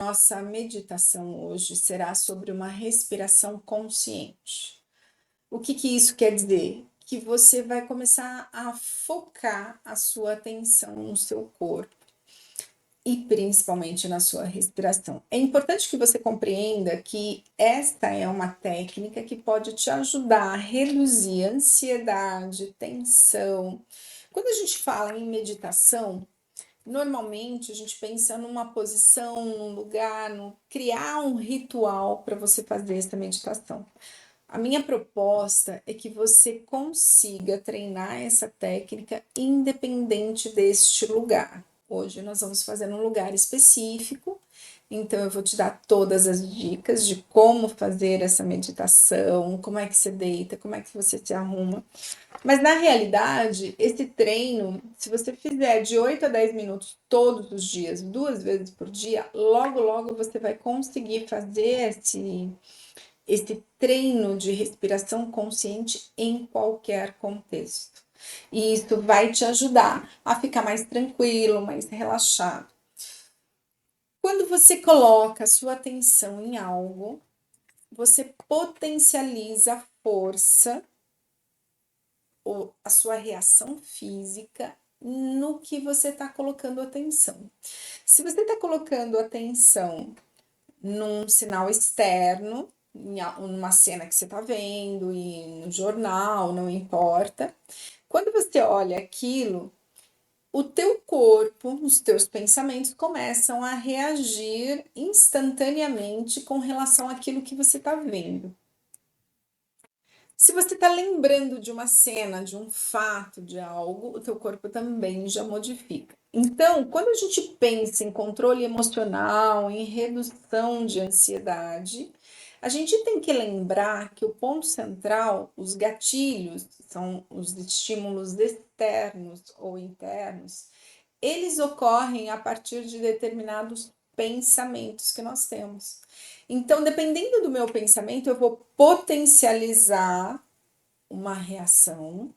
Nossa meditação hoje será sobre uma respiração consciente. O que que isso quer dizer? Que você vai começar a focar a sua atenção no seu corpo e principalmente na sua respiração. É importante que você compreenda que esta é uma técnica que pode te ajudar a reduzir ansiedade, tensão. Quando a gente fala em meditação, normalmente a gente pensa numa posição, num lugar, criar um ritual para você fazer essa meditação. A minha proposta é que você consiga treinar essa técnica independente deste lugar. Hoje nós vamos fazer num lugar específico, então eu vou te dar todas as dicas de como fazer essa meditação, como é que você deita, como é que você se arruma. Mas na realidade, esse treino, se você fizer de 8 a 10 minutos todos os dias, 2 vezes por dia, logo você vai conseguir fazer esse treino de respiração consciente em qualquer contexto. E isso vai te ajudar a ficar mais tranquilo, mais relaxado. Quando você coloca a sua atenção em algo, você potencializa a força ou a sua reação física no que você está colocando atenção. Se você está colocando atenção num sinal externo, em uma cena que você está vendo, e no jornal, não importa. Quando você olha aquilo, o teu corpo, os teus pensamentos começam a reagir instantaneamente com relação àquilo que você está vendo. Se você está lembrando de uma cena, de um fato, de algo, o teu corpo também já modifica. Então, quando a gente pensa em controle emocional, em redução de ansiedade, a gente tem que lembrar que o ponto central, os gatilhos, são os estímulos externos ou internos, eles ocorrem a partir de determinados pensamentos que nós temos. Então, dependendo do meu pensamento, eu vou potencializar uma reação.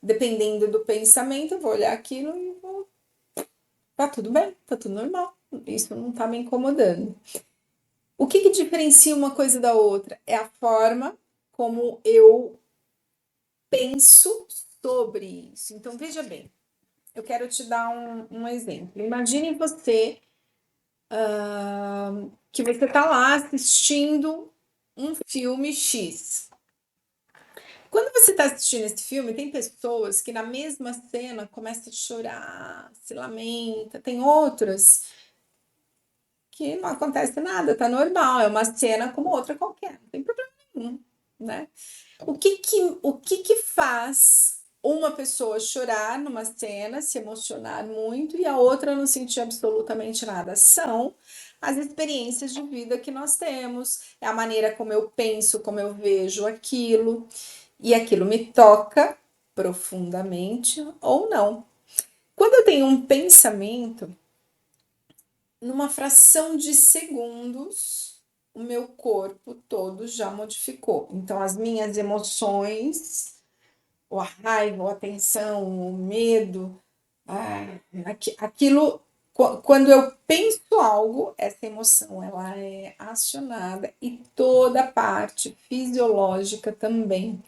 Dependendo do pensamento, eu vou olhar aquilo e vou. Tá tudo bem, tá tudo normal. Isso não tá me incomodando. O que diferencia uma coisa da outra? É a forma como eu penso sobre isso. Então, veja bem, eu quero te dar um exemplo. Imagine você que você tá lá assistindo um filme X. Quando você está assistindo esse filme, tem pessoas que na mesma cena começam a chorar, se lamenta, tem outras que não acontece nada, tá normal, é uma cena como outra qualquer, não tem problema nenhum, né? O que faz uma pessoa chorar numa cena, se emocionar muito e a outra não sentir absolutamente nada? São as experiências de vida que nós temos, é a maneira como eu penso, como eu vejo aquilo, e aquilo me toca profundamente ou não. Quando eu tenho um pensamento, numa fração de segundos, o meu corpo todo já modificou. Então, as minhas emoções, a raiva, a tensão, o medo, aquilo, quando eu penso algo, essa emoção ela é acionada e toda a parte fisiológica também.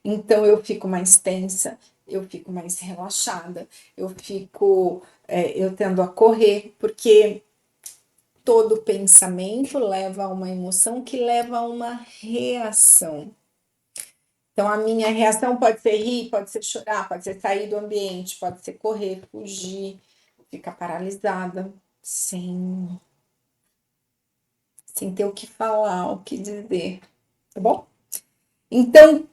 Então eu fico mais tensa, eu fico mais relaxada, eu tendo a correr, porque todo pensamento leva a uma emoção que leva a uma reação. Então a minha reação pode ser rir, pode ser chorar, pode ser sair do ambiente, pode ser correr, fugir, ficar paralisada, sem ter o que falar, o que dizer, tá bom? Então,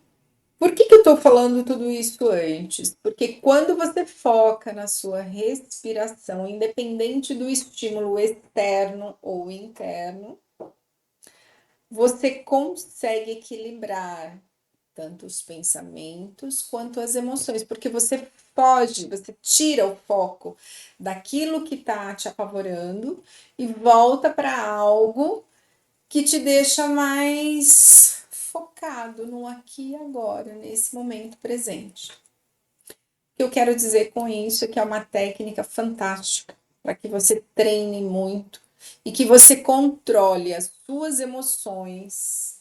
por que eu estou falando tudo isso antes? Porque quando você foca na sua respiração, independente do estímulo externo ou interno, você consegue equilibrar tanto os pensamentos quanto as emoções, porque você você tira o foco daquilo que está te apavorando e volta para algo que te deixa mais focado no aqui e agora, nesse momento presente. O que eu quero dizer com isso é que é uma técnica fantástica para que você treine muito e que você controle as suas emoções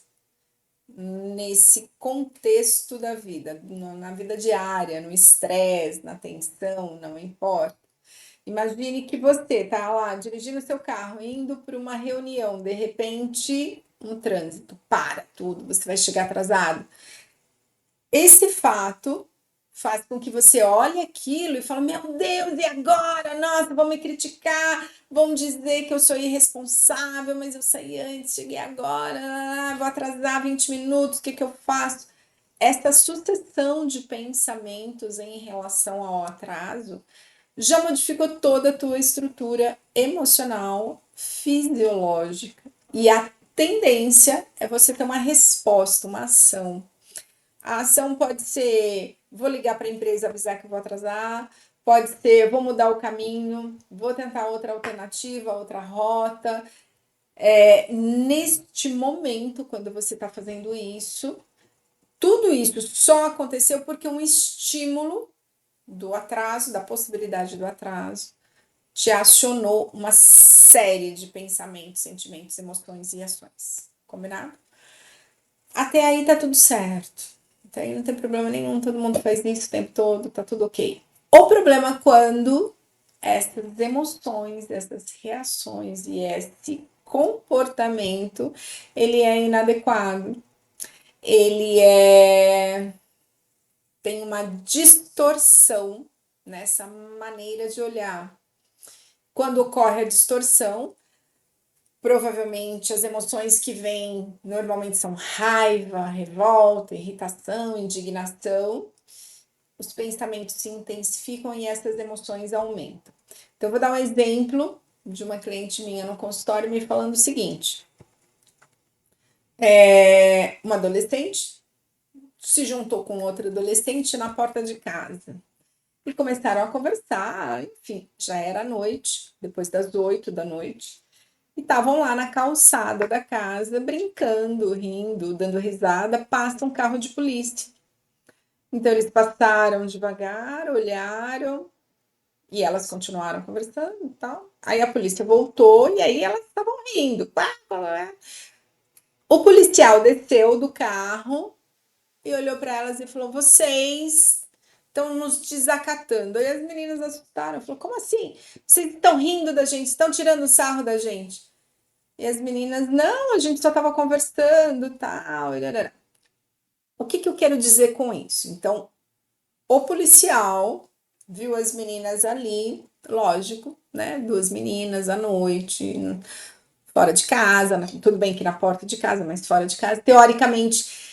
nesse contexto da vida, na vida diária, no estresse, na tensão, não importa. Imagine que você tá lá dirigindo seu carro, indo para uma reunião, de repente, um trânsito, para tudo, você vai chegar atrasado. Esse fato faz com que você olhe aquilo e fale: Meu Deus, e agora? Nossa, vão me criticar, vão dizer que eu sou irresponsável, mas eu saí antes, cheguei agora, vou atrasar 20 minutos, o que que eu faço? Essa sucessão de pensamentos em relação ao atraso já modificou toda a tua estrutura emocional, fisiológica. E a tendência é você ter uma resposta, uma ação. A ação pode ser: vou ligar para a empresa avisar que eu vou atrasar, pode ser: vou mudar o caminho, vou tentar outra alternativa, outra rota. Neste momento, quando você está fazendo isso, tudo isso só aconteceu porque um estímulo do atraso, da possibilidade do atraso, te acionou uma série de pensamentos, sentimentos, emoções e ações. Combinado? Até aí tá tudo certo. Até aí não tem problema nenhum, todo mundo faz isso o tempo todo, tá tudo ok. O problema é quando essas emoções, essas reações e esse comportamento, ele é inadequado. Ele tem uma distorção nessa maneira de olhar. Quando ocorre a distorção, provavelmente as emoções que vêm normalmente são raiva, revolta, irritação, indignação. Os pensamentos se intensificam e essas emoções aumentam. Então, eu vou dar um exemplo de uma cliente minha no consultório me falando o seguinte: uma adolescente se juntou com outra adolescente na porta de casa. E começaram a conversar, enfim, já era noite, depois das 8 da noite. E estavam lá na calçada da casa, brincando, rindo, dando risada, passa um carro de polícia. Então eles passaram devagar, olharam, e elas continuaram conversando e tal. Aí a polícia voltou e aí elas estavam rindo. O policial desceu do carro e olhou para elas e falou: Vocês estão nos desacatando. Aí as meninas assustaram. Falou: Como assim? Vocês estão rindo da gente? Estão tirando sarro da gente? E as meninas: Não, a gente só estava conversando, tal. O que eu quero dizer com isso? Então, o policial viu as meninas ali, lógico, né? Duas meninas à noite, fora de casa, tudo bem que na porta de casa, mas fora de casa. Teoricamente,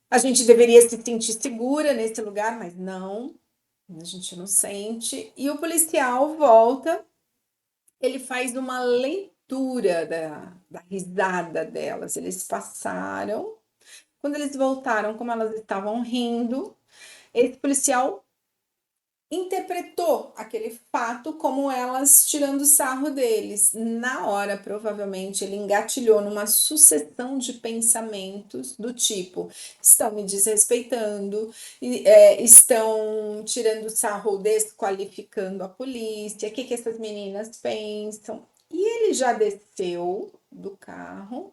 a gente deveria se sentir segura nesse lugar, mas não, a gente não sente. E o policial volta, ele faz uma leitura da risada delas. Eles passaram, quando eles voltaram, como elas estavam rindo, esse policial interpretou aquele fato como elas tirando sarro deles. Na hora, provavelmente, ele engatilhou numa sucessão de pensamentos do tipo: estão me desrespeitando, estão tirando sarro, desqualificando a polícia, o que essas meninas pensam? E ele já desceu do carro,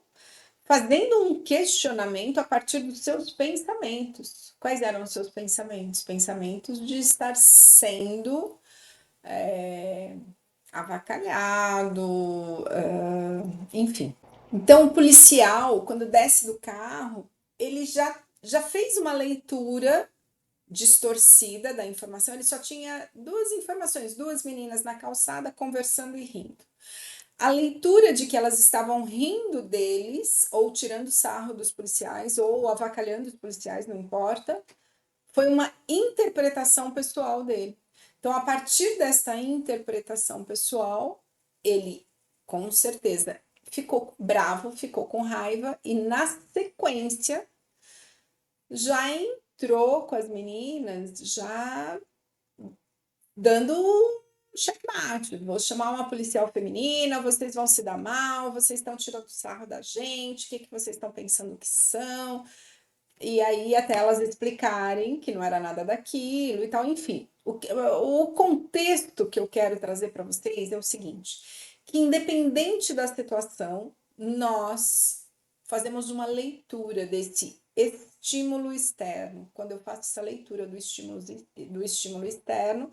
fazendo um questionamento a partir dos seus pensamentos. Quais eram os seus pensamentos? Pensamentos de estar sendo avacalhado, enfim. Então, o policial, quando desce do carro, ele já fez uma leitura distorcida da informação. Ele só tinha duas informações: duas meninas na calçada conversando e rindo. A leitura de que elas estavam rindo deles, ou tirando sarro dos policiais, ou avacalhando os policiais, não importa, foi uma interpretação pessoal dele. Então, a partir dessa interpretação pessoal, ele, com certeza, ficou bravo, ficou com raiva, e na sequência, já entrou com as meninas, já dando checkmate. Vou chamar uma policial feminina, vocês vão se dar mal, vocês estão tirando sarro da gente, o que vocês estão pensando que são? E aí até elas explicarem que não era nada daquilo e tal, enfim. O contexto que eu quero trazer para vocês é o seguinte: que independente da situação, nós fazemos uma leitura desse estímulo externo. Quando eu faço essa leitura do estímulo externo,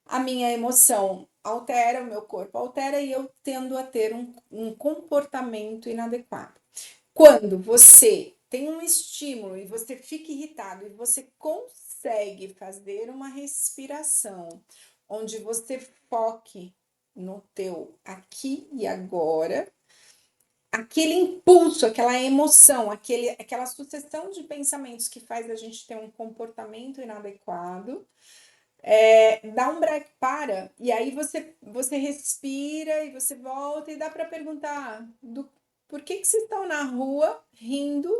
a minha emoção altera, o meu corpo altera e eu tendo a ter um comportamento inadequado. Quando você tem um estímulo e você fica irritado e você consegue fazer uma respiração onde você foque no teu aqui e agora, aquele impulso, aquela emoção, aquela sucessão de pensamentos que faz a gente ter um comportamento inadequado, dá um break, para, e aí você respira e você volta e dá para perguntar por que vocês estão na rua rindo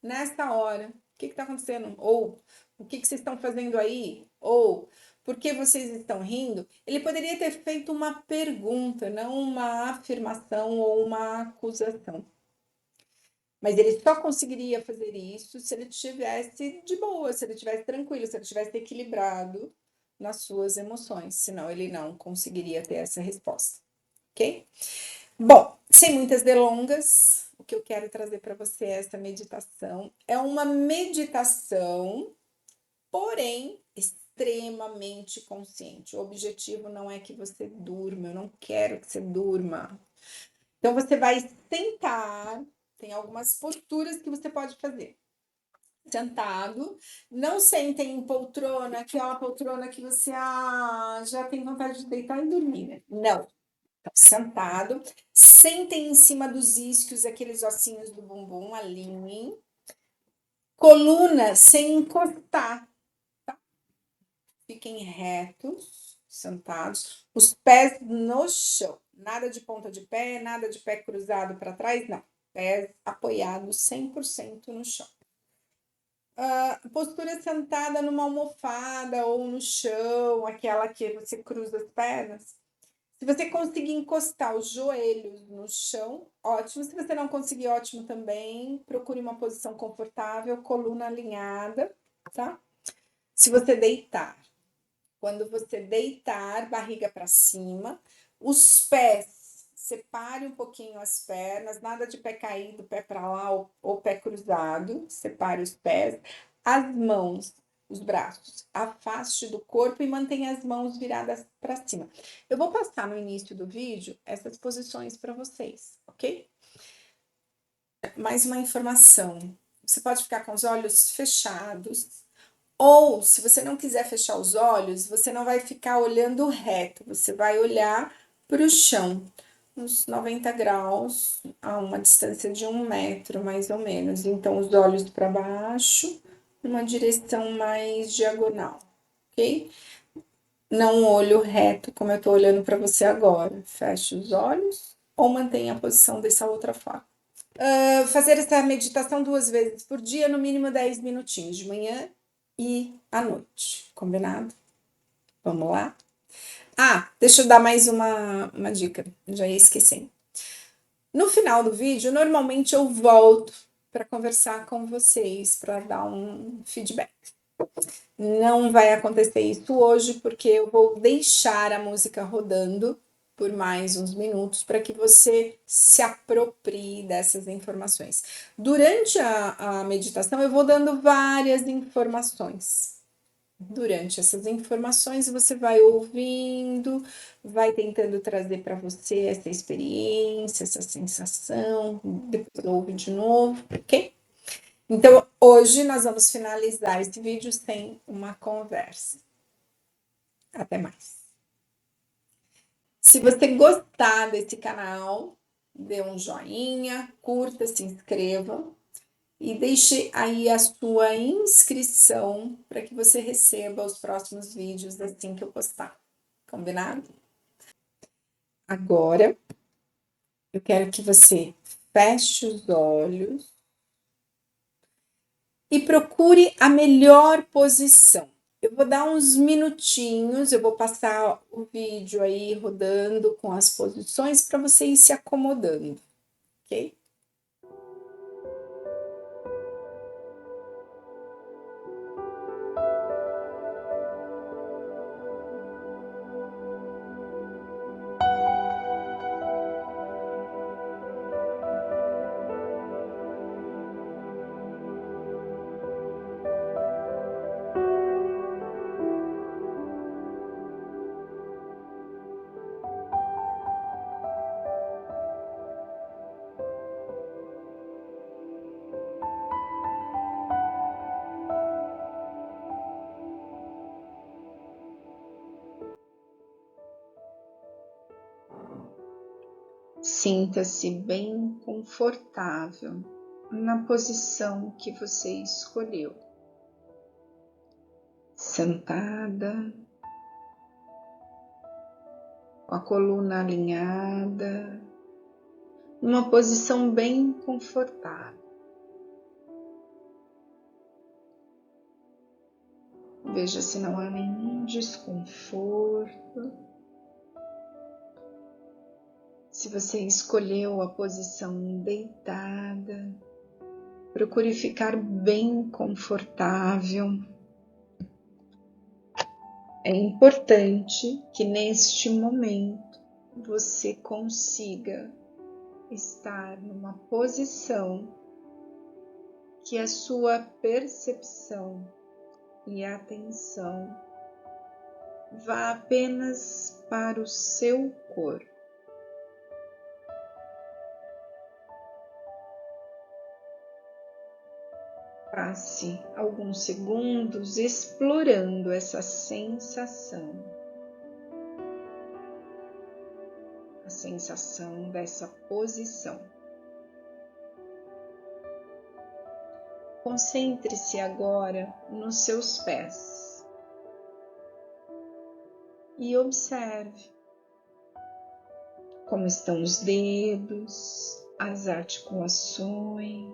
nessa hora? O que está acontecendo? Ou o que vocês estão fazendo aí? Ou por que vocês estão rindo? Ele poderia ter feito uma pergunta, não uma afirmação ou uma acusação. Mas ele só conseguiria fazer isso se ele estivesse de boa, se ele estivesse tranquilo, se ele estivesse equilibrado nas suas emoções, senão ele não conseguiria ter essa resposta, ok? Bom, sem muitas delongas, o que eu quero trazer para você é essa meditação. É uma meditação, porém extremamente consciente. O objetivo não é que você durma, eu não quero que você durma. Então você vai sentar, tem algumas posturas que você pode fazer. Sentado, não sentem em poltrona, aquela poltrona que você já tem vontade de deitar e dormir, né? Não. Sentado, sentem em cima dos isquios, aqueles ossinhos do bumbum, alinhem. Coluna sem encostar, tá? Fiquem retos, sentados, os pés no chão. Nada de ponta de pé, nada de pé cruzado para trás, não. Pés apoiados 100% no chão. Postura sentada numa almofada ou no chão, aquela que você cruza as pernas. Se você conseguir encostar os joelhos no chão, ótimo. Se você não conseguir, ótimo também. Procure uma posição confortável, coluna alinhada, tá? Se você deitar, quando você deitar, barriga para cima, os pés, separe um pouquinho as pernas, nada de pé caído, pé para lá ou pé cruzado, separe os pés, as mãos, os braços, afaste do corpo e mantenha as mãos viradas para cima. Eu vou passar no início do vídeo essas posições para vocês, ok? Mais uma informação. Você pode ficar com os olhos fechados, ou, se você não quiser fechar os olhos, você não vai ficar olhando reto, você vai olhar para o chão, uns 90 graus, a uma distância de 1 metro, mais ou menos. Então, os olhos para baixo, numa direção mais diagonal, ok? Não olho reto, como eu estou olhando para você agora. Feche os olhos ou mantenha a posição dessa outra forma. Fazer essa meditação 2 vezes por dia, no mínimo 10 minutinhos, de manhã e à noite, combinado? Vamos lá? Deixa eu dar mais uma dica, já ia esquecendo. No final do vídeo, normalmente eu volto para conversar com vocês, para dar um feedback. Não vai acontecer isso hoje, porque eu vou deixar a música rodando por mais uns minutos para que você se aproprie dessas informações. Durante a meditação, eu vou dando várias informações. Durante essas informações, você vai ouvindo, vai tentando trazer para você essa experiência, essa sensação, depois ouve de novo, ok? Então, hoje nós vamos finalizar esse vídeo sem uma conversa. Até mais. Se você gostar desse canal, dê um joinha, curta, se inscreva e deixe aí a sua inscrição para que você receba os próximos vídeos assim que eu postar. Combinado? Agora, eu quero que você feche os olhos e procure a melhor posição. Eu vou dar uns minutinhos, eu vou passar o vídeo aí rodando com as posições para você ir se acomodando, ok? Sinta-se bem confortável na posição que você escolheu. Sentada, com a coluna alinhada, numa posição bem confortável. Veja se não há nenhum desconforto. Se você escolheu a posição deitada, procure ficar bem confortável. É importante que neste momento você consiga estar numa posição que a sua percepção e atenção vá apenas para o seu corpo. Passe alguns segundos explorando essa sensação, a sensação dessa posição. Concentre-se agora nos seus pés e observe como estão os dedos, as articulações,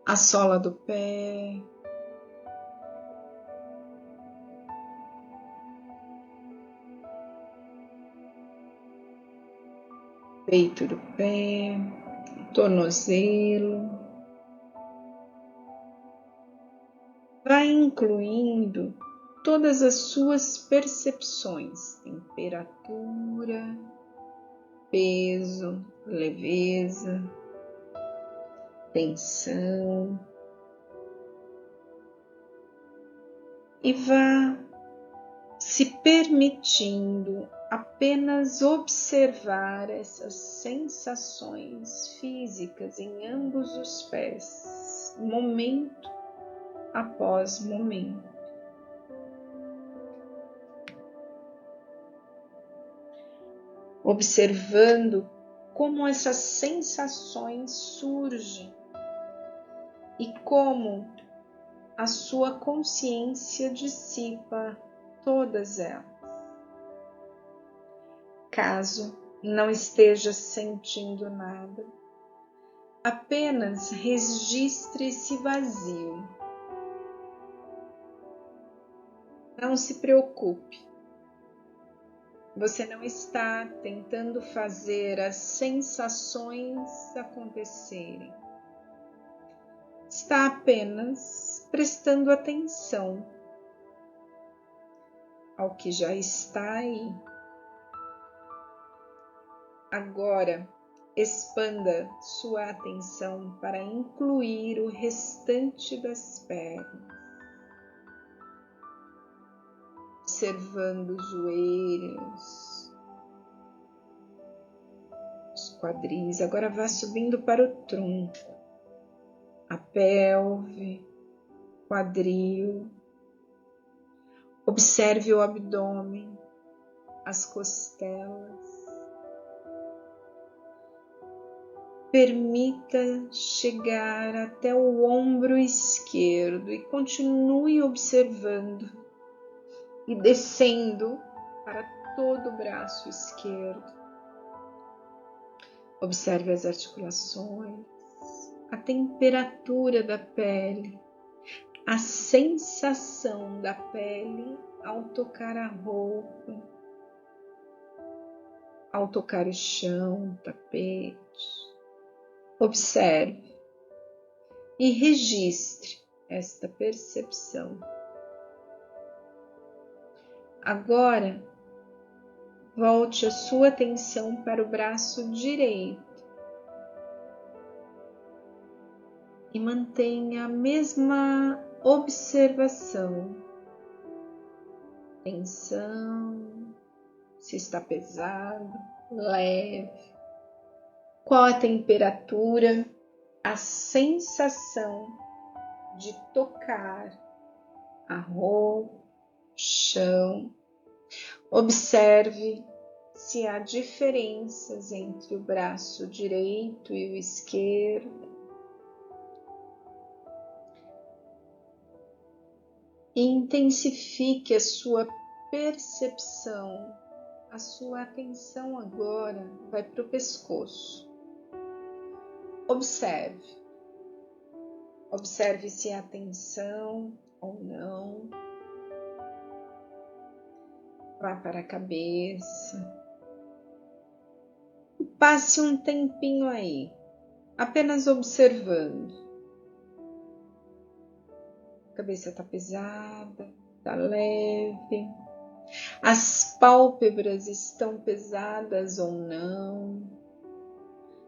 a sola do pé, peito do pé, tornozelo. Vai incluindo todas as suas percepções, temperatura, peso, leveza, tensão, e vá se permitindo apenas observar essas sensações físicas em ambos os pés, momento após momento. Observando como essas sensações surgem e como a sua consciência dissipa todas elas. Caso não esteja sentindo nada, apenas registre esse vazio. Não se preocupe. Você não está tentando fazer as sensações acontecerem. Está apenas prestando atenção ao que já está aí. Agora, expanda sua atenção para incluir o restante das pernas, observando os joelhos, os quadris. Agora vá subindo para o tronco, a pelve, quadril. Observe o abdômen, as costelas. Permita chegar até o ombro esquerdo e continue observando e descendo para todo o braço esquerdo. Observe as articulações, a temperatura da pele, a sensação da pele ao tocar a roupa, ao tocar o chão, o tapete. Observe e registre esta percepção. Agora, volte a sua atenção para o braço direito e mantenha a mesma observação. Tensão, se está pesado, leve. Qual a temperatura, a sensação de tocar a roupa, o chão. Observe se há diferenças entre o braço direito e o esquerdo. E intensifique a sua percepção. A sua atenção agora vai para o pescoço. Observe. Observe se há tensão ou não. Vá para a cabeça. Passe um tempinho aí, apenas observando. A cabeça está pesada, está leve. As pálpebras estão pesadas ou não.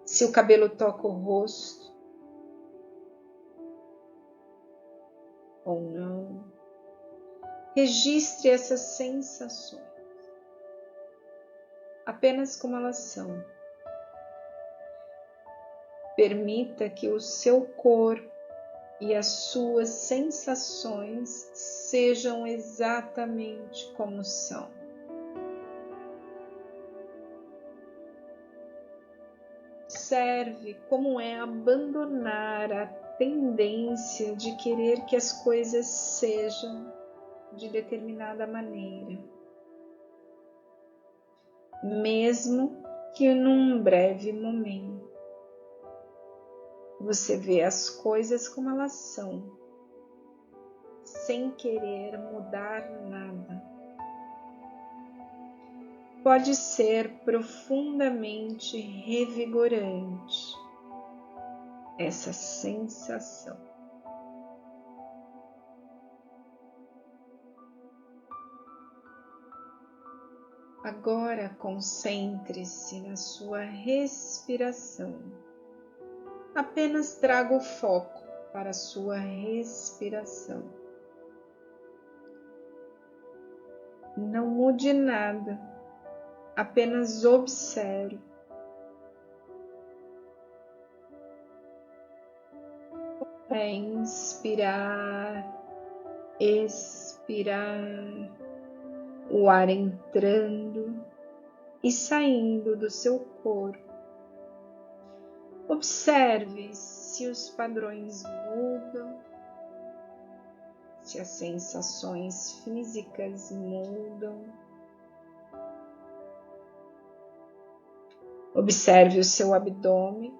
Se o cabelo toca o rosto ou não. Registre essas sensações, apenas como elas são. Permita que o seu corpo e as suas sensações sejam exatamente como são. Observe como é abandonar a tendência de querer que as coisas sejam de determinada maneira, mesmo que num breve momento você vê as coisas como elas são, sem querer mudar nada. Pode ser profundamente revigorante essa sensação. Agora concentre-se na sua respiração. Apenas traga o foco para a sua respiração. Não mude nada, apenas observe. É inspirar, expirar, o ar entrando e saindo do seu corpo. Observe se os padrões mudam, se as sensações físicas mudam. Observe o seu abdômen,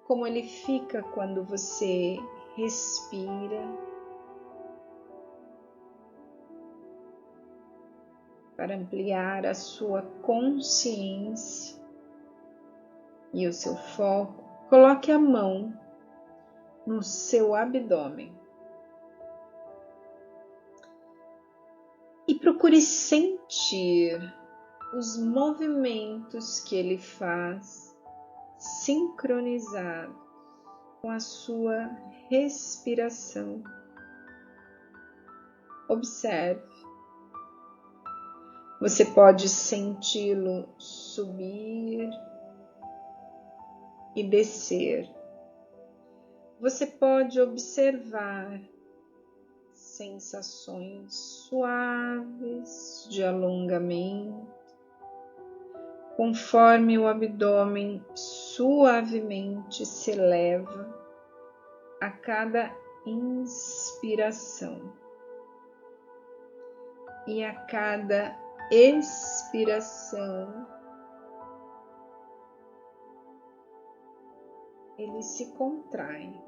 como ele fica quando você respira. Para ampliar a sua consciência e o seu foco, coloque a mão no seu abdômen e procure sentir os movimentos que ele faz sincronizados com a sua respiração. Observe. Você pode senti-lo subir e descer. Você pode observar sensações suaves de alongamento, conforme o abdômen suavemente se eleva a cada inspiração e a cada expiração ele se contrai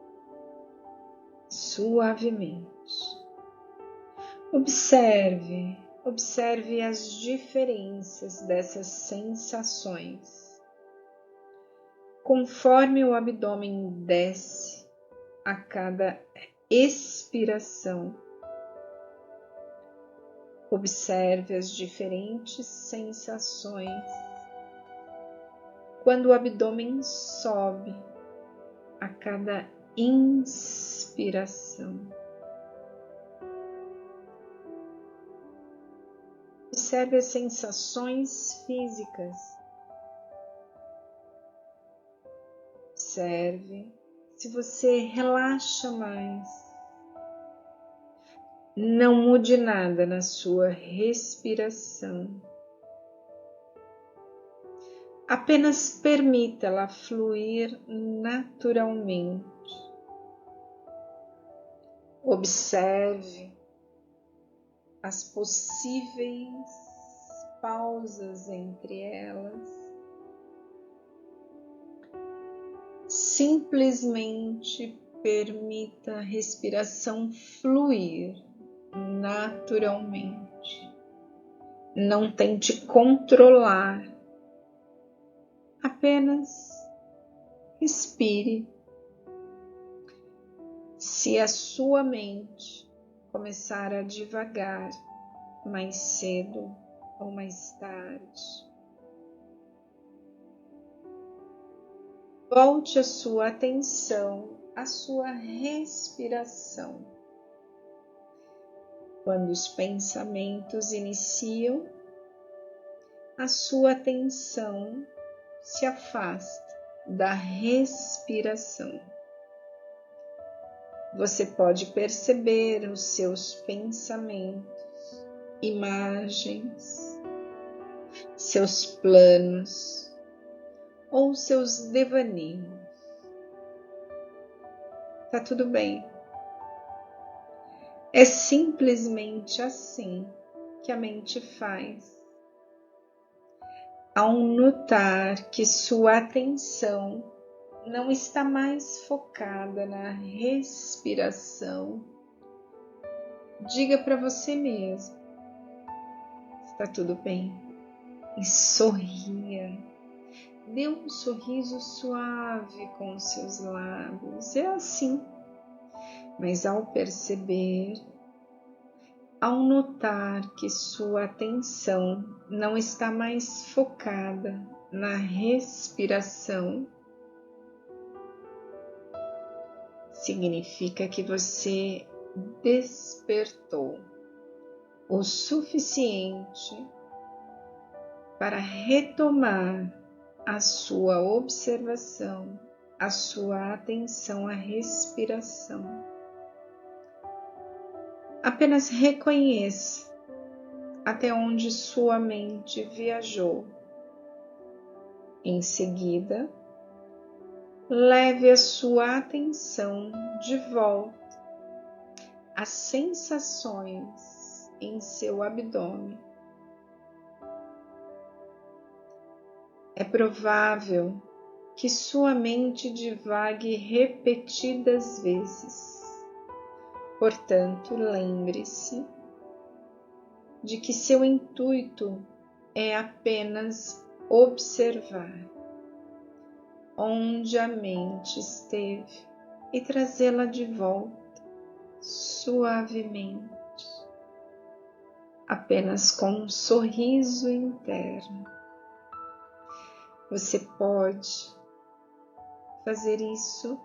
suavemente. Observe as diferenças dessas sensações. Conforme o abdômen desce a cada expiração, observe as diferentes sensações quando o abdômen sobe a cada inspiração. Observe as sensações físicas. Observe se você relaxa mais. Não mude nada na sua respiração. Apenas permita-la fluir naturalmente. Observe as possíveis pausas entre elas. Simplesmente permita a respiração fluir naturalmente. Não tente controlar. Apenas respire. Se a sua mente começar a divagar mais cedo ou mais tarde, volte a sua atenção à sua respiração. Quando os pensamentos iniciam, a sua atenção se afasta da respiração. Você pode perceber os seus pensamentos, imagens, seus planos ou seus devaneios. Tá tudo bem. É simplesmente assim que a mente faz. Ao notar que sua atenção não está mais focada na respiração, diga para você mesmo: está tudo bem. E sorria. Dê um sorriso suave com os seus lábios. É assim. Mas ao perceber, ao notar que sua atenção não está mais focada na respiração, significa que você despertou o suficiente para retomar a sua observação, a sua atenção à respiração. Apenas reconheça até onde sua mente viajou. Em seguida, leve a sua atenção de volta às sensações em seu abdômen. É provável que sua mente divague repetidas vezes. Portanto, lembre-se de que seu intuito é apenas observar onde a mente esteve e trazê-la de volta suavemente, apenas com um sorriso interno. Você pode fazer isso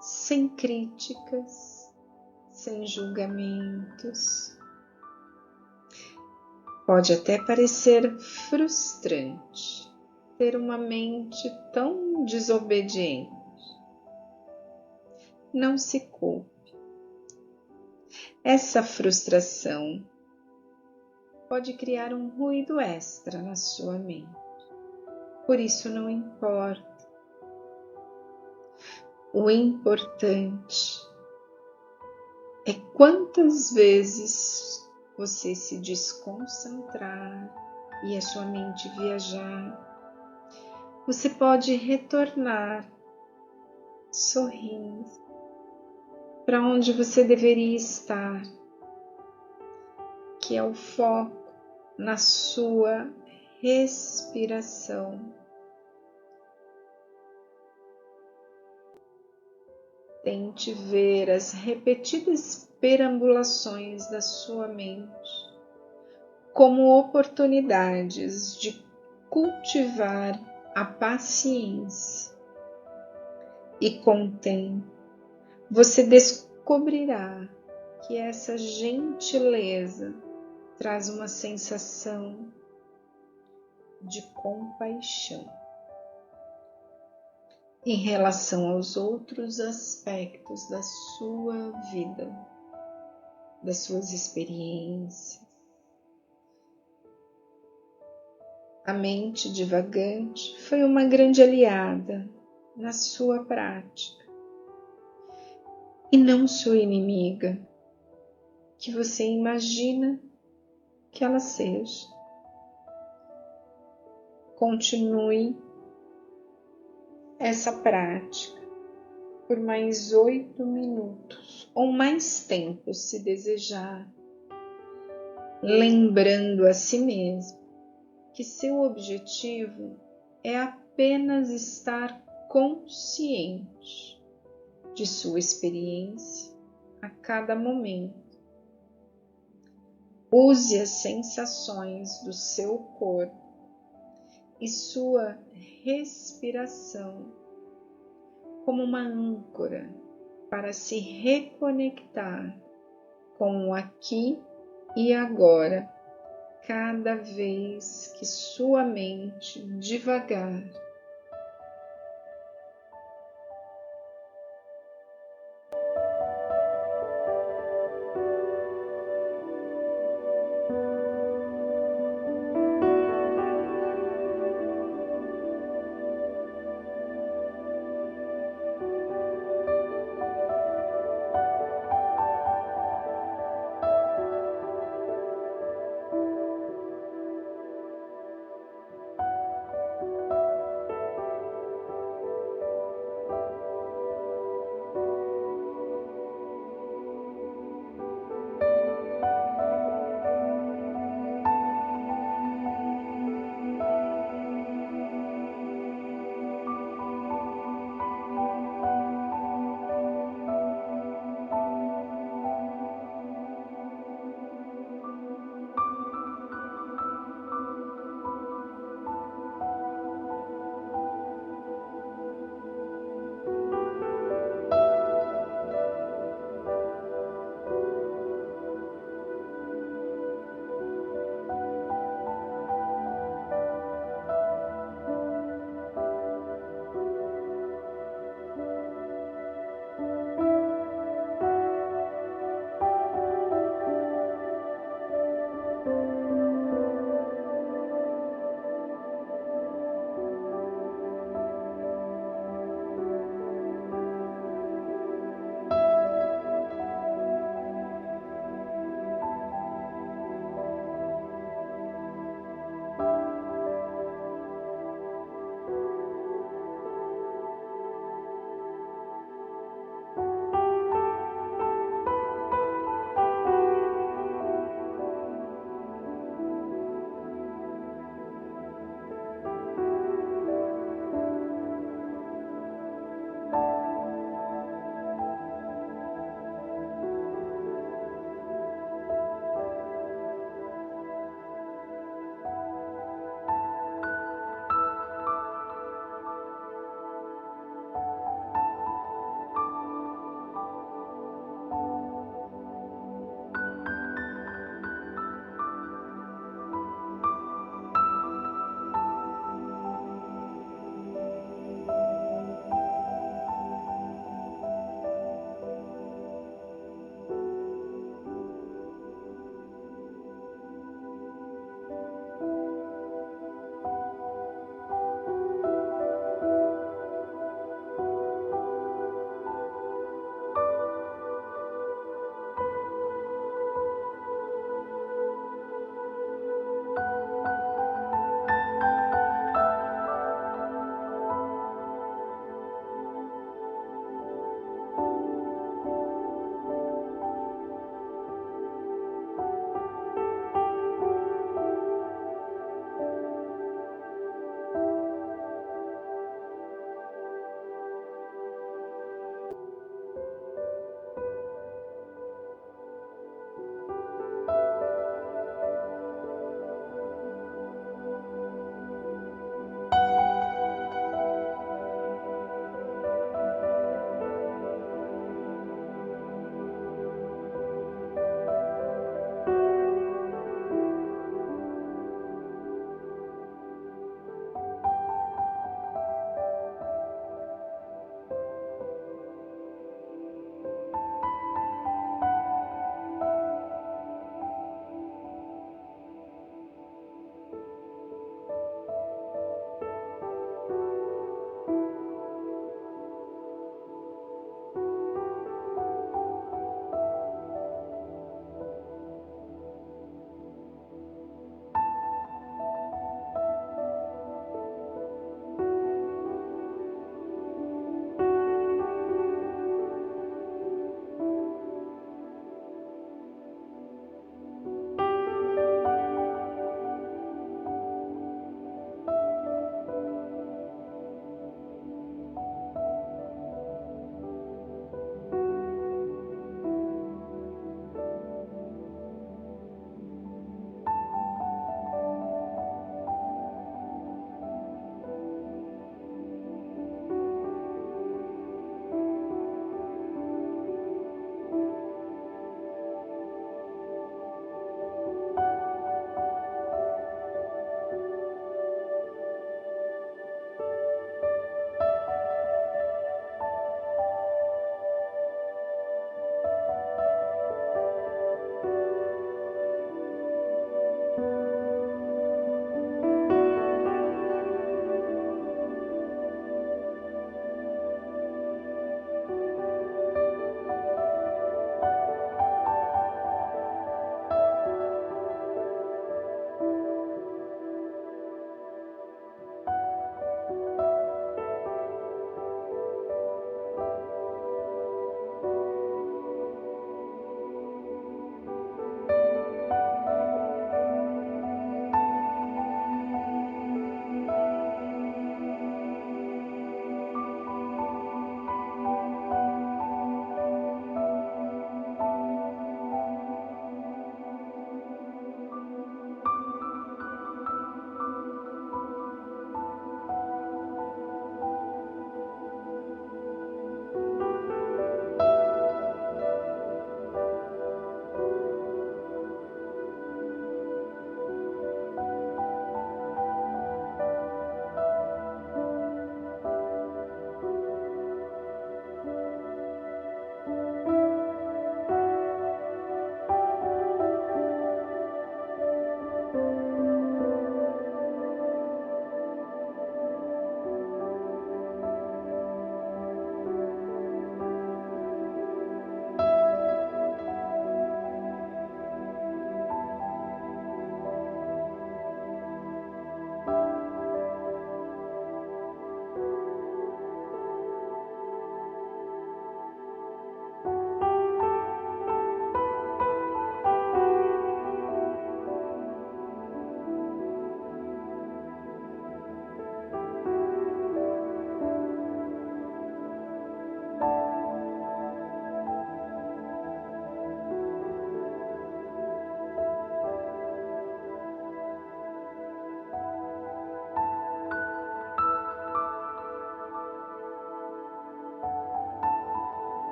sem críticas, sem julgamentos. Pode até parecer frustrante ter uma mente tão desobediente. Não se culpe. Essa frustração pode criar um ruído extra na sua mente. Por isso não importa. O importante é quantas vezes você se desconcentrar e a sua mente viajar, você pode retornar sorrindo para onde você deveria estar, que é o foco na sua respiração. Tente ver as repetidas perambulações da sua mente como oportunidades de cultivar a paciência. E com o tempo, você descobrirá que essa gentileza traz uma sensação de compaixão em relação aos outros aspectos da sua vida, das suas experiências. A mente divagante foi uma grande aliada na sua prática e não sua inimiga, que você imagina que ela seja. Continue essa prática por mais 8 minutos ou mais tempo, se desejar, lembrando a si mesmo que seu objetivo é apenas estar consciente de sua experiência a cada momento. Use as sensações do seu corpo e sua respiração como uma âncora para se reconectar com o aqui e agora, cada vez que sua mente devagar